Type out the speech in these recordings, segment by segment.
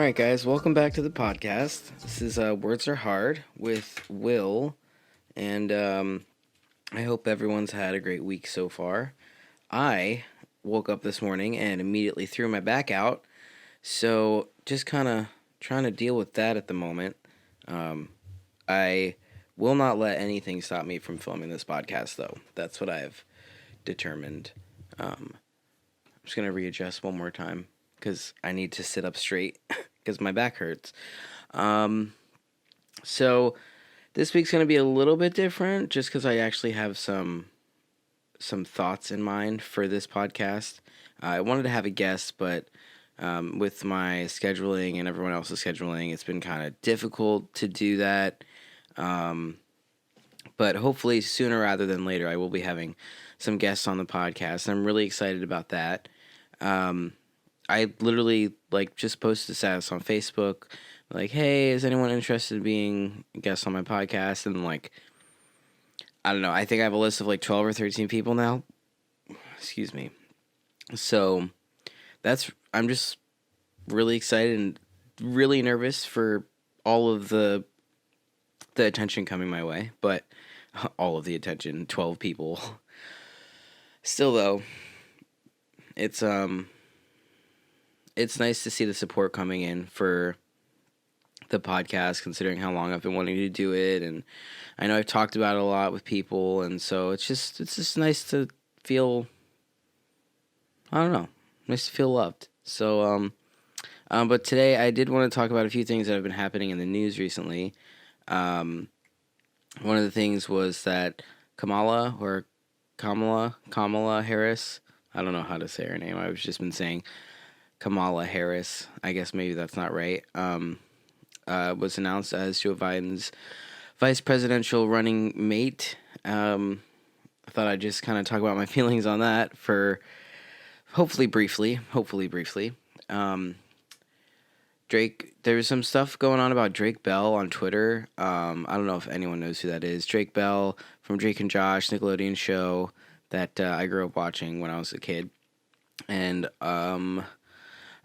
right, guys, welcome back to the podcast. This is Words Are Hard with Will, and I hope everyone's had a great week so far. I woke up this morning and immediately threw my back out, so just kind of trying to deal with that at the moment. I will not let anything stop me from filming this podcast, though. That's what I've determined. I'm just going to readjust one more time because I need to sit up straight because my back hurts. So this week's going to be a little bit different just because I actually have some thoughts in mind for this podcast. I wanted to have a guest, but with my scheduling and everyone else's scheduling, it's been kind of difficult to do that. But hopefully sooner rather than later, I will be having some guests on the podcast. I'm really excited about that. I literally just posted a status on Facebook, like, hey, is anyone interested in being a guest on my podcast? And I don't know, I think I have a list of 12 or 13 people now. Excuse me. So I'm just really excited and really nervous for all of the attention coming my way, but all of the attention, 12 people. Still though, it's nice to see the support coming in for the podcast, considering how long I've been wanting to do it, and I know I've talked about it a lot with people, and so it's just nice to feel, I don't know, nice to feel loved. So, but today I did want to talk about a few things that have been happening in the news recently. One of the things was that Kamala Harris, I don't know how to say her name, I've just been saying Kamala Harris, I guess maybe that's not right, was announced as Joe Biden's vice presidential running mate. I thought I'd just kind of talk about my feelings on that for hopefully briefly. There was some stuff going on about Drake Bell on Twitter. I don't know if anyone knows who that is. Drake Bell from Drake and Josh, Nickelodeon show that I grew up watching when I was a kid. And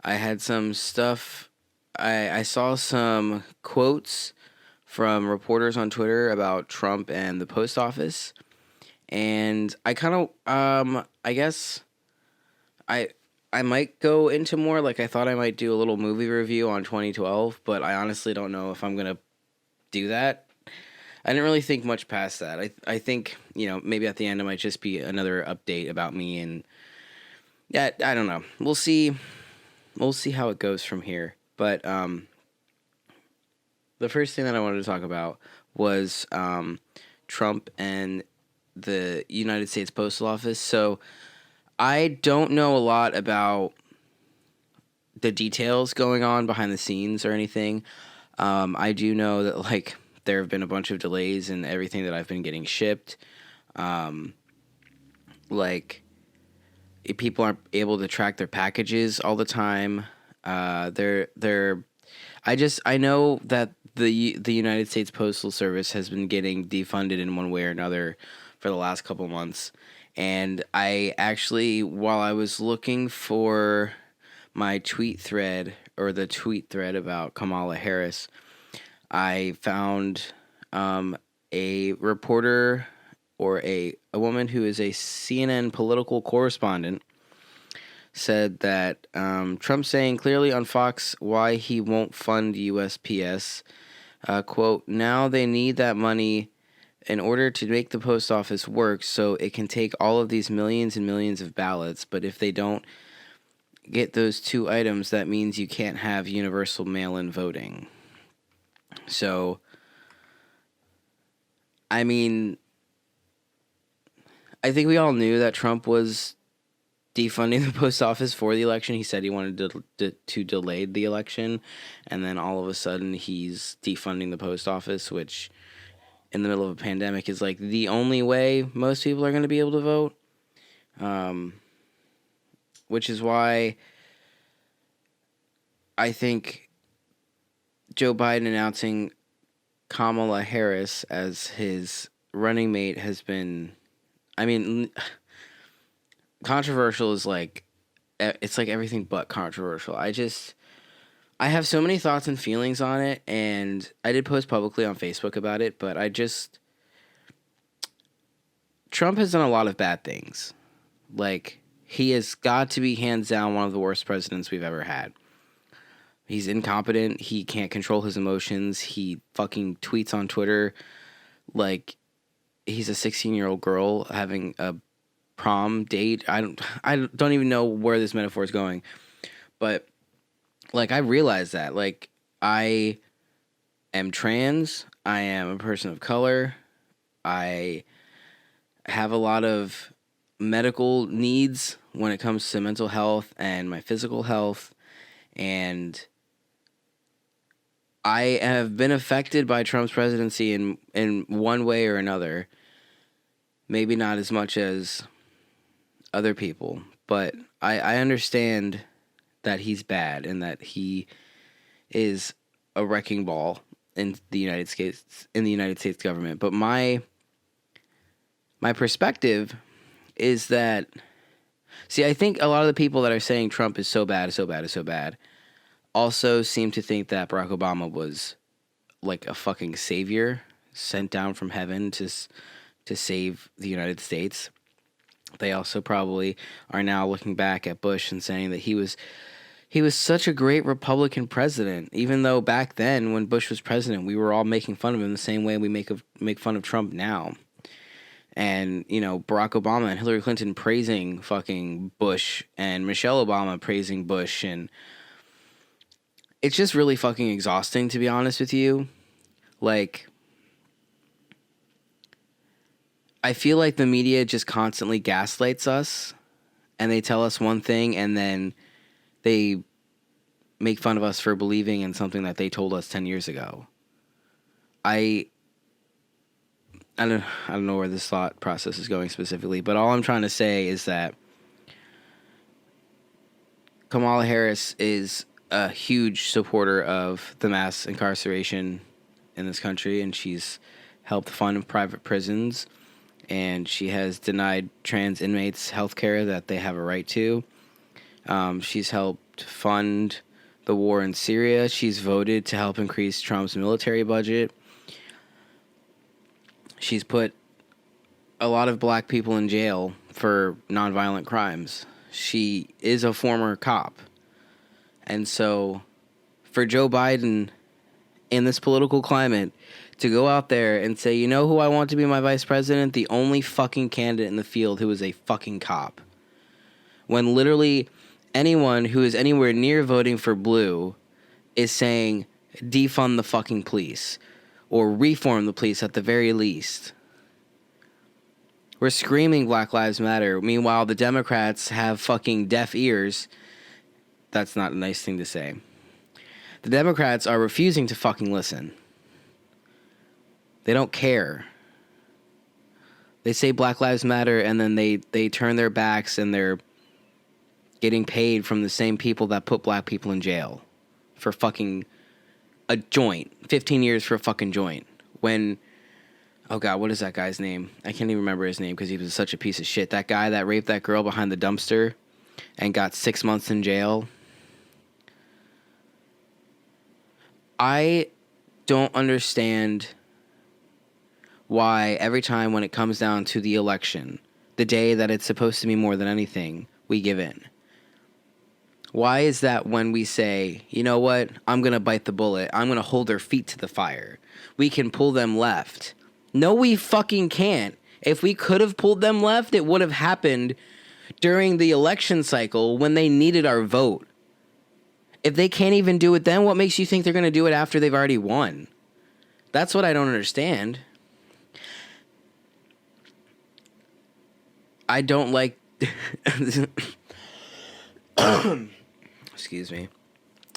I had some stuff. I saw some quotes from reporters on Twitter about Trump and the post office. And I kind of, I guess I might go into more, I thought I might do a little movie review on 2012, but I honestly don't know if I'm going to do that. I didn't really think much past that. I think, maybe at the end it might just be another update about me, and yeah, I don't know. We'll see how it goes from here. But the first thing that I wanted to talk about was Trump and the United States Postal Office. So I don't know a lot about the details going on behind the scenes or anything. I do know that there have been a bunch of delays in everything that I've been getting shipped. People aren't able to track their packages all the time. I know that the United States Postal Service has been getting defunded in one way or another for the last couple months. And I actually, while I was looking for my tweet thread, or the tweet thread about Kamala Harris, I found a reporter, or a woman who is a CNN political correspondent, said that Trump saying clearly on Fox why he won't fund USPS, quote, now they need that money in order to make the post office work so it can take all of these millions and millions of ballots, but if they don't get those two items, that means you can't have universal mail-in voting. So, I mean, I think we all knew that Trump was defunding the post office for the election. He said he wanted to delay the election, and then all of a sudden he's defunding the post office, which in the middle of a pandemic is the only way most people are going to be able to vote. Which is why I think Joe Biden announcing Kamala Harris as his running mate has been, controversial is it's everything but controversial. I I have so many thoughts and feelings on it, and I did post publicly on Facebook about it, but Trump has done a lot of bad things. Like, he has got to be hands down one of the worst presidents we've ever had. He's incompetent. He can't control his emotions. He fucking tweets on Twitter like he's a 16-year-old girl having a prom date. I don't even know where this metaphor is going. But like, I realize that, like, I am trans. I am a person of color. I have a lot of medical needs when it comes to mental health and my physical health, and I have been affected by Trump's presidency in one way or another. Maybe not as much as other people, but I understand that he's bad and that he is a wrecking ball in the United States government. But my perspective is that, see, I think a lot of the people that are saying Trump is so bad, so bad, so bad, also seem to think that Barack Obama was like a fucking savior sent down from heaven to save the United States. They also probably are now looking back at Bush and saying that he was such a great Republican president, even though back then when Bush was president, we were all making fun of him the same way we make fun of Trump now. And, you know, Barack Obama and Hillary Clinton praising fucking Bush and Michelle Obama praising Bush, and it's just really fucking exhausting, to be honest with you. Like, I feel like the media just constantly gaslights us, and they tell us one thing, and then they make fun of us for believing in something that they told us 10 years ago. I don't know where this thought process is going specifically, but all I'm trying to say is that Kamala Harris is a huge supporter of the mass incarceration in this country, and she's helped fund private prisons, and she has denied trans inmates health care that they have a right to. She's helped fund the war in Syria. She's voted to help increase Trump's military budget. She's put a lot of black people in jail for nonviolent crimes. She is a former cop. And so for Joe Biden in this political climate to go out there and say, you know who I want to be my vice president? The only fucking candidate in the field who is a fucking cop. When literally anyone who is anywhere near voting for blue is saying defund the fucking police or reform the police at the very least. We're screaming Black Lives Matter. Meanwhile, the Democrats have fucking deaf ears. That's not a nice thing to say. The Democrats are refusing to fucking listen. They don't care. They say Black Lives Matter, and then they turn their backs, and they're getting paid from the same people that put black people in jail for fucking a joint. 15 years for a fucking joint. When, oh God, what is that guy's name? I can't even remember his name because he was such a piece of shit. That guy that raped that girl behind the dumpster and got 6 months in jail. I don't understand why every time when it comes down to the election, the day that it's supposed to be more than anything, we give in. Why is that when we say, you know what, I'm going to bite the bullet, I'm going to hold their feet to the fire, we can pull them left? No, we fucking can't. If we could have pulled them left, it would have happened during the election cycle when they needed our vote. If they can't even do it then, what makes you think they're going to do it after they've already won? That's what I don't understand. I don't like... Excuse me.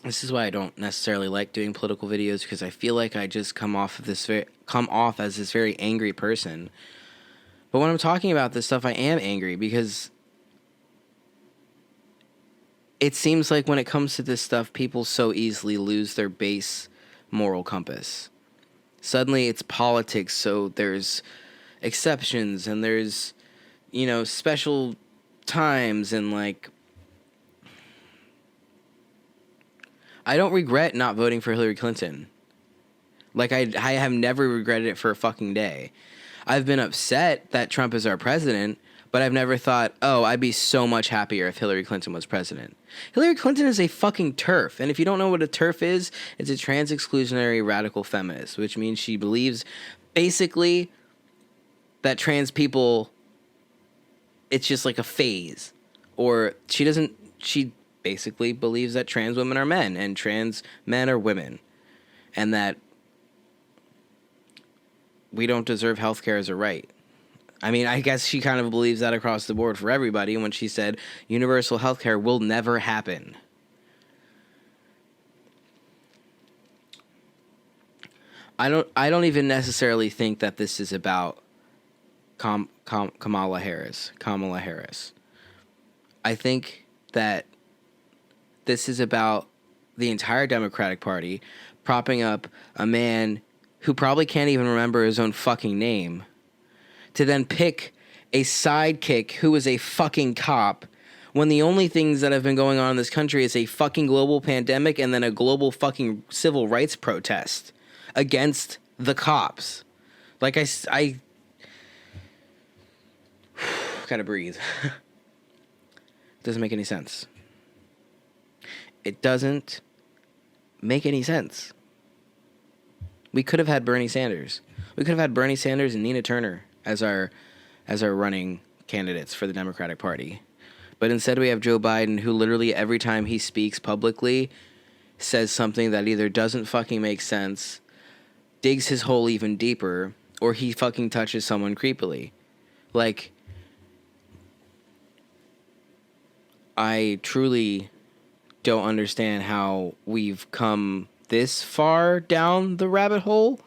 This is why I don't necessarily like doing political videos, because I feel like I just come off as this very angry person. But when I'm talking about this stuff, I am angry because it seems like when it comes to this stuff, people so easily lose their base moral compass. Suddenly it's politics, so there's exceptions and there's, you know, special times, and like, I don't regret not voting for Hillary Clinton. Like, I have never regretted it for a fucking day. I've been upset that Trump is our president, but I've never thought, oh, I'd be so much happier if Hillary Clinton was president. Hillary Clinton is a fucking TERF. And if you don't know what a TERF is, it's a trans-exclusionary radical feminist, which means she believes basically that trans people, it's just like a phase. Or she basically believes that trans women are men and trans men are women. And that we don't deserve healthcare as a right. I mean, I guess she kind of believes that across the board for everybody when she said universal healthcare will never happen. I don't even necessarily think that this is about Kamala Harris. I think that this is about the entire Democratic Party propping up a man who probably can't even remember his own fucking name, to then pick a sidekick who is a fucking cop, when the only things that have been going on in this country is a fucking global pandemic and then a global fucking civil rights protest against the cops. Like, I gotta breathe. Doesn't make any sense. It doesn't make any sense. We could have had Bernie Sanders. We could have had Bernie Sanders and Nina Turner as our running candidates for the Democratic Party. But instead we have Joe Biden, who literally every time he speaks publicly says something that either doesn't fucking make sense, digs his hole even deeper, or he fucking touches someone creepily. Like, I truly don't understand how we've come this far down the rabbit hole.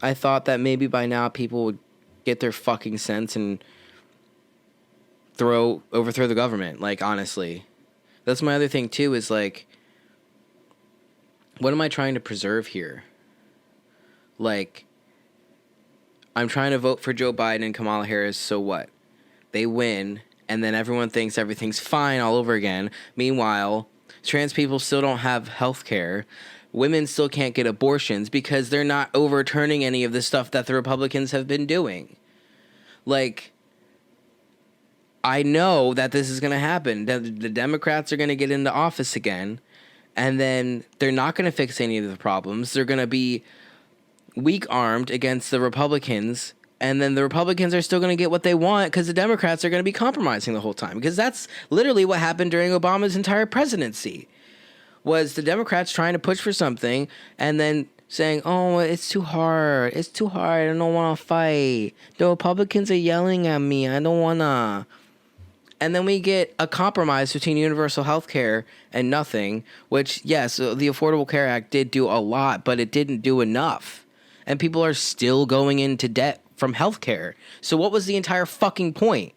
I thought that maybe by now people would get their fucking sense and overthrow the government. Like, honestly, that's my other thing too, is like, what am I trying to preserve here? Like, I'm trying to vote for Joe Biden and Kamala Harris, so what? They win, and then everyone thinks everything's fine all over again. Meanwhile, trans people still don't have health care. Women still can't get abortions because they're not overturning any of the stuff that the Republicans have been doing. Like, I know that this is going to happen. The Democrats are going to get into office again, and then they're not going to fix any of the problems. They're going to be weak-armed against the Republicans, and then the Republicans are still going to get what they want because the Democrats are going to be compromising the whole time. Because that's literally what happened during Obama's entire presidency, was the Democrats trying to push for something and then saying, oh, it's too hard. It's too hard. I don't want to fight. The Republicans are yelling at me. I don't want to. And then we get a compromise between universal health care and nothing, which, yes, the Affordable Care Act did do a lot, but it didn't do enough. And people are still going into debt from health care. So what was the entire fucking point?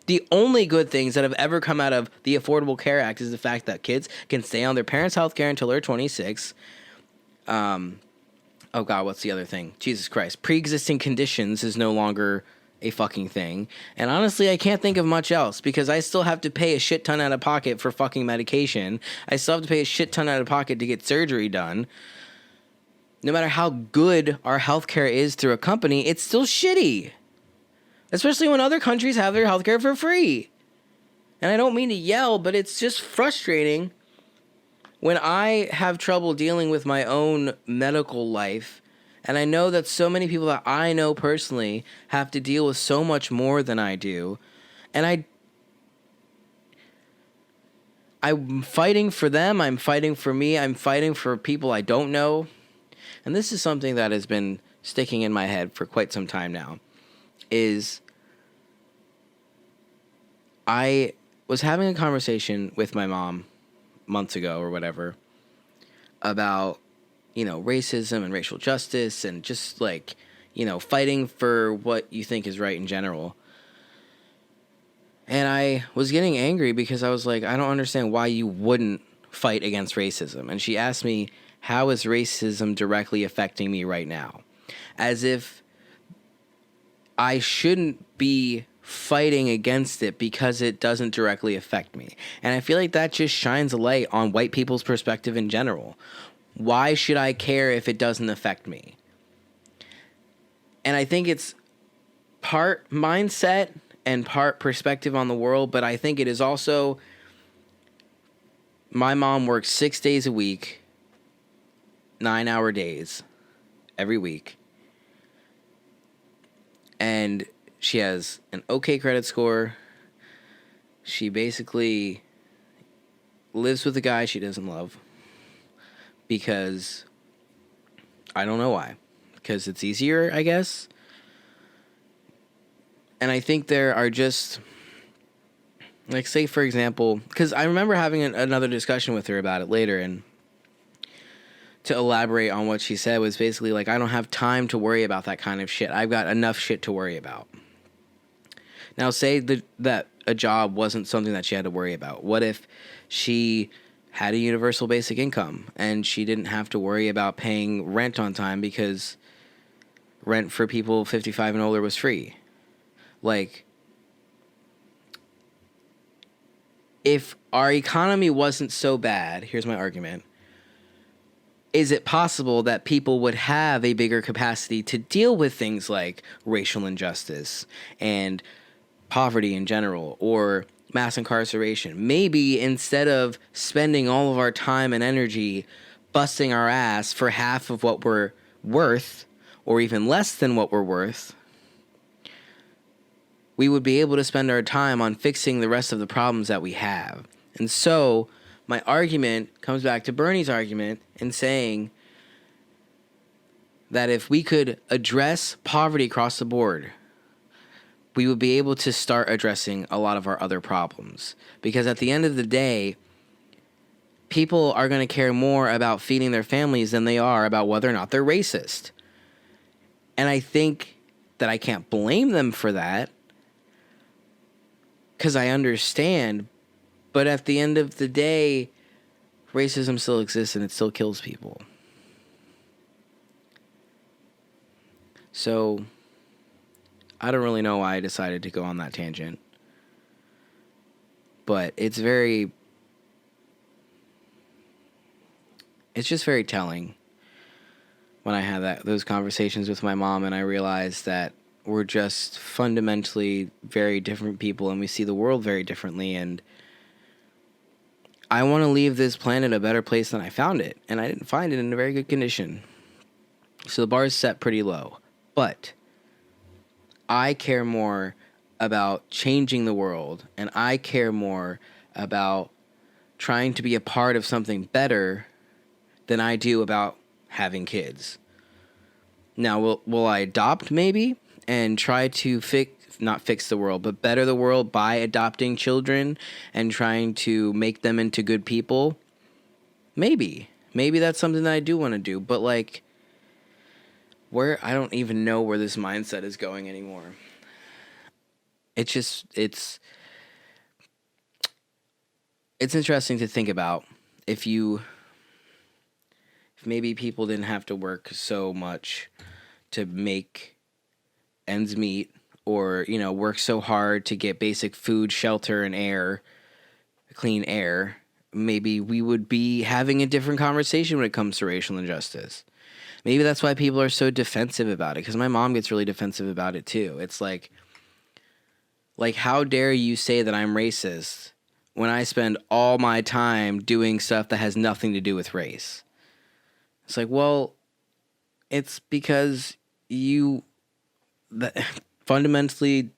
The only good things that have ever come out of the Affordable Care Act is the fact that kids can stay on their parents' health care until they're 26. Oh, God, what's the other thing? Jesus Christ. Pre-existing conditions is no longer a fucking thing. And honestly, I can't think of much else because I still have to pay a shit ton out of pocket for fucking medication. I still have to pay a shit ton out of pocket to get surgery done. No matter how good our healthcare is through a company, it's still shitty. Especially when other countries have their healthcare for free. And I don't mean to yell, but it's just frustrating when I have trouble dealing with my own medical life. And I know that so many people that I know personally have to deal with so much more than I do. And I'm fighting for them. I'm fighting for me. I'm fighting for people I don't know. And this is something that has been sticking in my head for quite some time now, is I was having a conversation with my mom months ago or whatever about, racism and racial justice and just like, fighting for what you think is right in general. And I was getting angry because I was like, I don't understand why you wouldn't fight against racism. And she asked me, how is racism directly affecting me right now? As if I shouldn't be fighting against it because it doesn't directly affect me. And I feel like that just shines a light on white people's perspective in general. Why should I care if it doesn't affect me? And I think it's part mindset and part perspective on the world, but I think it is also, my mom works 6 days a week, 9-hour days every week. And she has an okay credit score. She basically lives with a guy she doesn't love because I don't know why. Because it's easier, I guess. And I think there are just, like, say, for example, because I remember having another discussion with her about it later, and to elaborate on what she said was basically like, I don't have time to worry about that kind of shit. I've got enough shit to worry about. Now, say that a job wasn't something that she had to worry about. What if she had a universal basic income and she didn't have to worry about paying rent on time because rent for people 55 and older was free? Like, if our economy wasn't so bad, here's my argument, is it possible that people would have a bigger capacity to deal with things like racial injustice and poverty in general, or mass incarceration? Maybe instead of spending all of our time and energy busting our ass for half of what we're worth, or even less than what we're worth, we would be able to spend our time on fixing the rest of the problems that we have. And so my argument comes back to Bernie's argument in saying that if we could address poverty across the board, we would be able to start addressing a lot of our other problems. Because at the end of the day, people are going to care more about feeding their families than they are about whether or not they're racist. And I think that I can't blame them for that, because I understand. But at the end of the day, racism still exists and it still kills people. So I don't really know why I decided to go on that tangent. But it's just very telling when I have those conversations with my mom, and I realize that we're just fundamentally very different people and we see the world very differently, and I want to leave this planet a better place than I found it, and I didn't find it in a very good condition. So the bar is set pretty low. But I care more about changing the world, and I care more about trying to be a part of something better than I do about having kids. Now, will I adopt maybe and try to not fix the world, but better the world by adopting children and trying to make them into good people? Maybe that's something that I do want to do, but like, I don't even know where this mindset is going anymore. It's interesting to think about if maybe people didn't have to work so much to make ends meet, or, work so hard to get basic food, shelter, and clean air. Maybe we would be having a different conversation when it comes to racial injustice. Maybe that's why people are so defensive about it, because my mom gets really defensive about it too. It's like, how dare you say that I'm racist when I spend all my time doing stuff that has nothing to do with race? It's like, well, it's because you fundamentally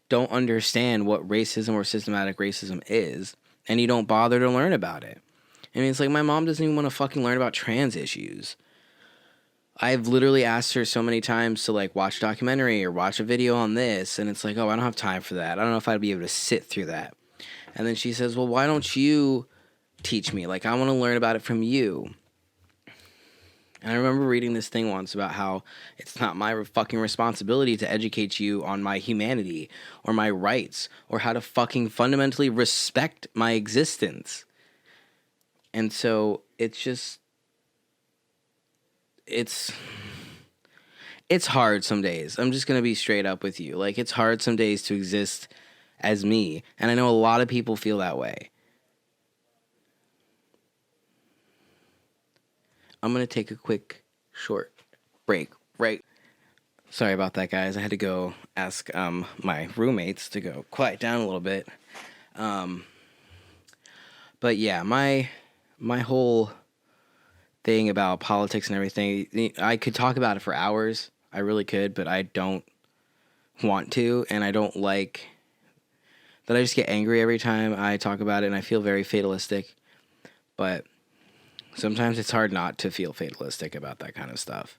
don't understand what racism or systematic racism is, and you don't bother to learn about it. I mean, it's like my mom doesn't even want to fucking learn about trans issues. I've literally asked her so many times to like watch a documentary or watch a video on this, and it's like, oh, I don't have time for that. I don't know if I'd be able to sit through that. And then she says, well, why don't you teach me? Like, I want to learn about it from you. And I remember reading this thing once about how it's not my fucking responsibility to educate you on my humanity or my rights or how to fucking fundamentally respect my existence. And so it's it's hard some days. I'm just going to be straight up with you. Like, it's hard some days to exist as me. And I know a lot of people feel that way. I'm going to take a quick, short break. Right. Sorry about that, guys. I had to go ask my roommates to go quiet down a little bit. But yeah, my whole thing about politics and everything, I could talk about it for hours. I really could, but I don't want to, and I don't like that. I just get angry every time I talk about it, and I feel very fatalistic. But sometimes it's hard not to feel fatalistic about that kind of stuff.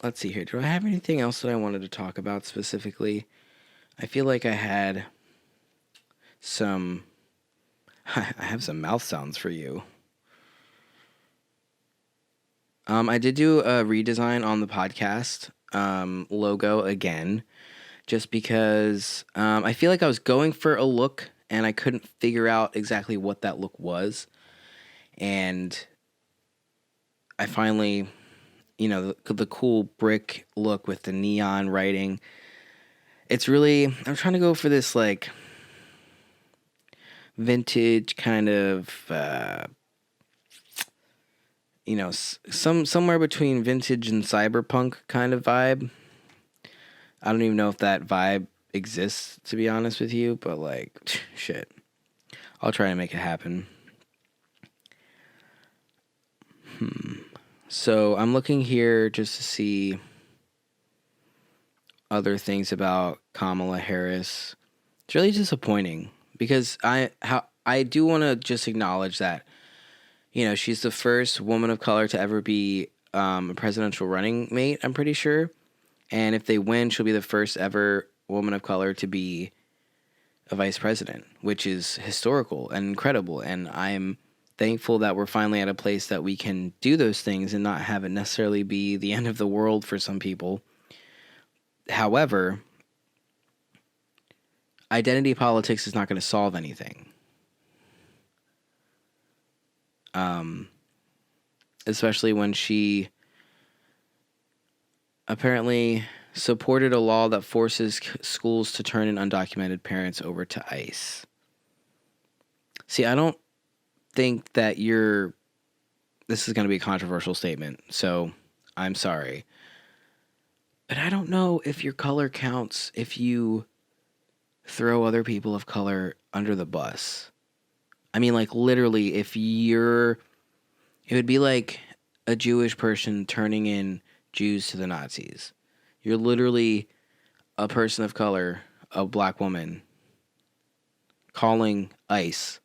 Let's see here. Do I have anything else that I wanted to talk about specifically? I feel like I had some... I have some mouth sounds for you. I did do a redesign on the podcast logo again, just because I feel like I was going for a look and I couldn't figure out exactly what that look was. And I finally, the cool brick look with the neon writing. It's really, I'm trying to go for this like vintage kind of, somewhere between vintage and cyberpunk kind of vibe. I don't even know if that vibe exists, to be honest with you, but like, shit. I'll try to make it happen. So I'm looking here just to see other things about Kamala Harris. It's really disappointing because I do want to just acknowledge that, she's the first woman of color to ever be a presidential running mate, I'm pretty sure. And if they win, she'll be the first ever woman of color to be a vice president, which is historical and incredible. And I'm thankful that we're finally at a place that we can do those things and not have it necessarily be the end of the world for some people. However, identity politics is not going to solve anything. Especially when she apparently supported a law that forces schools to turn in undocumented parents over to ICE. See, I don't think that this is going to be a controversial statement, so I'm sorry. But I don't know if your color counts if you throw other people of color under the bus. I mean, like, literally, it would be like a Jewish person turning in Jews to the Nazis. You're literally a person of color, a black woman, calling ICE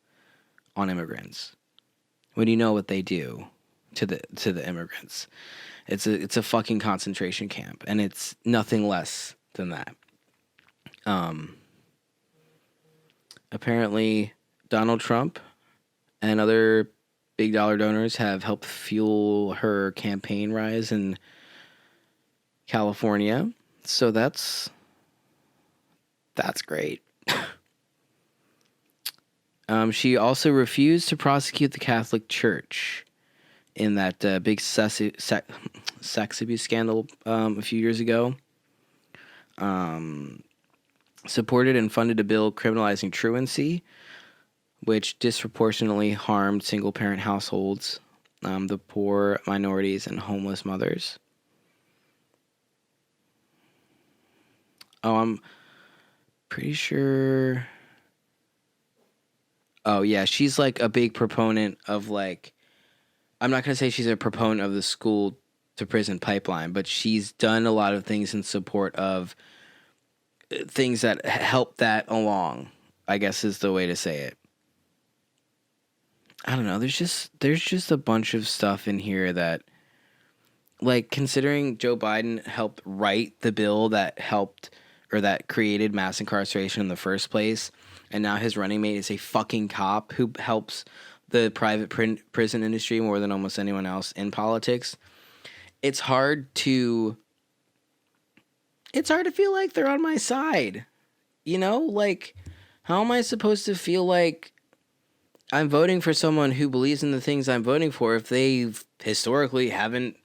on immigrants when you know what they do to the immigrants. It's a fucking concentration camp, and it's nothing less than that. Apparently, Donald Trump and other big dollar donors have helped fuel her campaign rise in California. So that's great. She also refused to prosecute the Catholic Church in that big sex abuse scandal a few years ago. Supported and funded a bill criminalizing truancy, which disproportionately harmed single-parent households, the poor, minorities, and homeless mothers. Oh, I'm pretty sure... Oh, yeah, she's, like, a big proponent of, like... I'm not going to say she's a proponent of the school-to-prison pipeline, but she's done a lot of things in support of things that help that along, I guess is the way to say it. I don't know. There's just a bunch of stuff in here that, like, considering Joe Biden helped write the bill that created mass incarceration in the first place, and now his running mate is a fucking cop who helps the private prison industry more than almost anyone else in politics. It's hard to feel like they're on my side. Like, how am I supposed to feel like I'm voting for someone who believes in the things I'm voting for if they historically haven't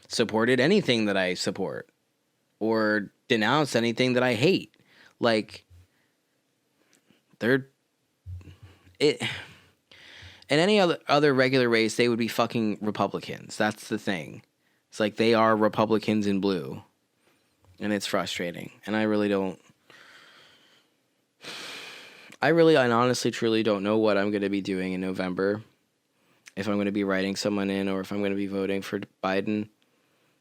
supported anything that I support or denounced anything that I hate. Like, they're it. In any other regular race, they would be fucking Republicans. That's the thing. It's like they are Republicans in blue, and it's frustrating. And I honestly, truly don't know what I'm going to be doing in November. If I'm going to be writing someone in or if I'm going to be voting for Biden.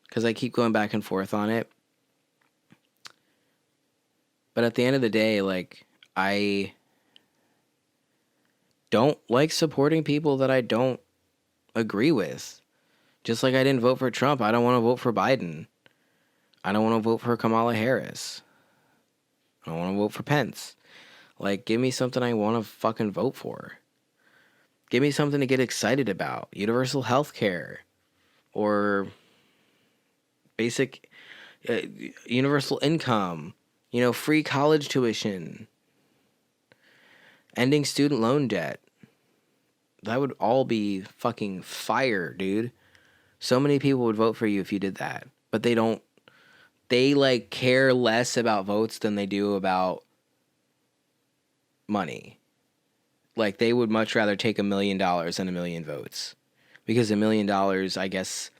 Because I keep going back and forth on it. But at the end of the day, like, I don't like supporting people that I don't agree with. Just like I didn't vote for Trump, I don't want to vote for Biden. I don't want to vote for Kamala Harris. I don't want to vote for Pence. Like, give me something I want to fucking vote for. Give me something to get excited about. Universal health care. Or basic universal income. You know, free college tuition. Ending student loan debt. That would all be fucking fire, dude. So many people would vote for you if you did that. But they don't. They, like, care less about votes than they do about money. Like, they would much rather take $1 million than 1 million votes. Because $1 million, I guess,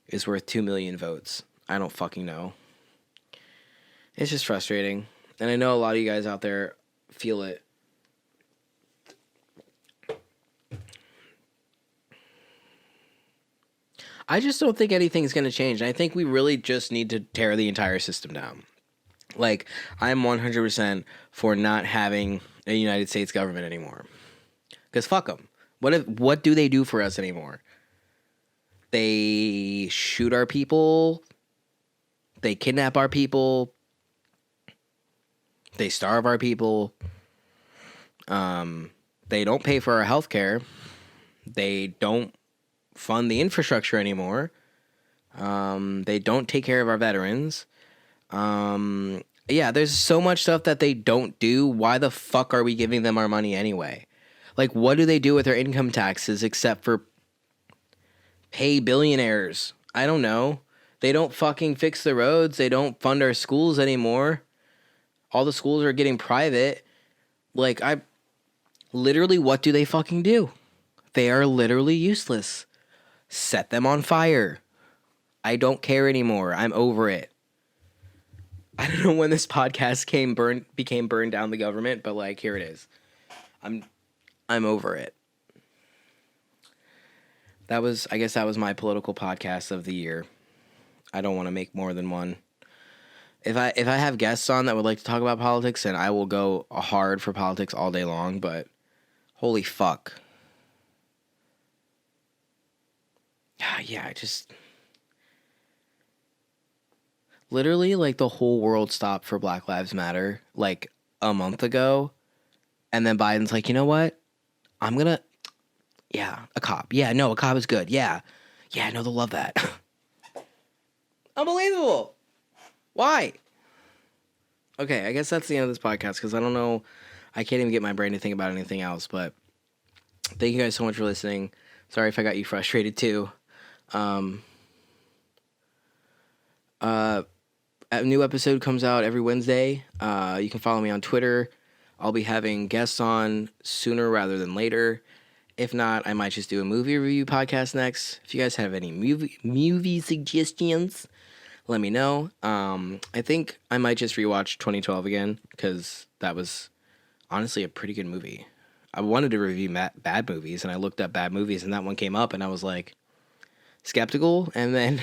is worth 2 million votes. I don't fucking know. It's just frustrating. And I know a lot of you guys out there feel it. I just don't think anything's going to change. I think we really just need to tear the entire system down. Like, I'm 100% for not having a United States government anymore. Because fuck them. What do they do for us anymore? They shoot our people. They kidnap our people. They starve our people. They don't pay for our health care. They don't fund the infrastructure anymore. They don't take care of our veterans. Yeah, there's so much stuff that they don't do. Why the fuck are we giving them our money anyway? Like, what do they do with their income taxes except for pay billionaires? I don't know. They don't fucking fix the roads. They don't fund our schools anymore. All the schools are getting private. Like, literally, what do they fucking do? They are literally useless. Set them on fire. I don't care anymore. I'm over it. I don't know when this podcast became burned down the government, but like, here it is. I'm over it. I guess that was my political podcast of the year. I don't want to make more than one. If I have guests on that would like to talk about politics, then I will go hard for politics all day long, but holy fuck. Yeah, I just literally, like, the whole world stopped for Black Lives Matter like a month ago, and then Biden's like, you know what? I'm gonna, a cop. Yeah, no, a cop is good. Yeah, no, they'll love that. Unbelievable. Why? Okay, I guess that's the end of this podcast because I don't know. I can't even get my brain to think about anything else. But thank you guys so much for listening. Sorry if I got you frustrated too. A new episode comes out every Wednesday. You can follow me on Twitter. I'll be having guests on sooner rather than later. If not, I might just do a movie review podcast next. If you guys have any movie suggestions, let me know. I think I might just rewatch 2012 again because that was honestly a pretty good movie. I wanted to review bad movies, and I looked up bad movies, and that one came up, and I was like skeptical. And then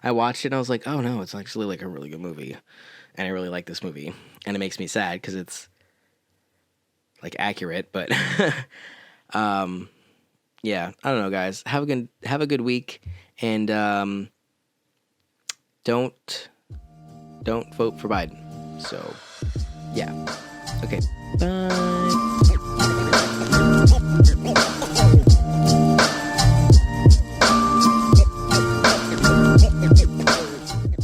I watched it, and I was like, oh no, it's actually like a really good movie, and I really like this movie. And it makes me sad because it's like accurate, but yeah, I don't know, guys. Have a good week, and don't vote for Biden. So yeah, okay, bye.